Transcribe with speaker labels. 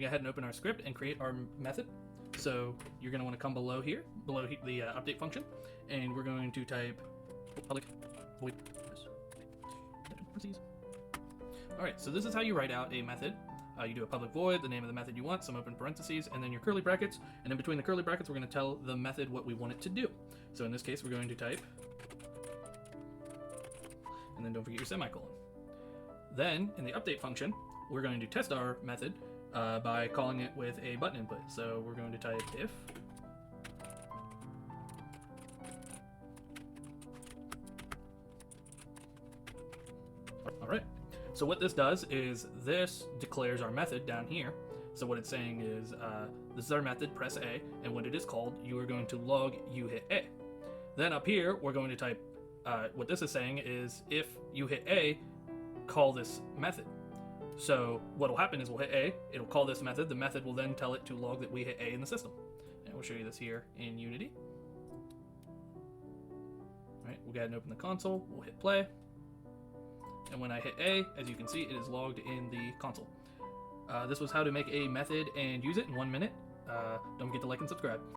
Speaker 1: go ahead and open our script and create our method. So you're going to want to come below here, below the update function, and we're going to type public void. Alright, so this is how you write out a method. You do a public void, the name of the method you want, some open parentheses, and then your curly brackets. And in between the curly brackets, we're going to tell the method what we want it to do. So in this case, we're going to type, and then don't forget your semicolon. Then, in the update function, we're going to test our method by calling it with a button input. So we're going to type if Alright, so what this does is this declares our method down here. So what it's saying is, this is our method, press A, and when it is called, you are going to log you hit A. Then up here, we're going to type, what this is saying is, if you hit A, call this method. So what will happen is we'll hit A, it'll call this method, the method will then tell it to log that we hit A in the system. And we'll show you this here in Unity. Alright, we'll go ahead and open the console, we'll hit play. And when I hit A, as you can see, it is logged in the console. This was how to make a method and use it in 1 minute. Don't forget to like and subscribe.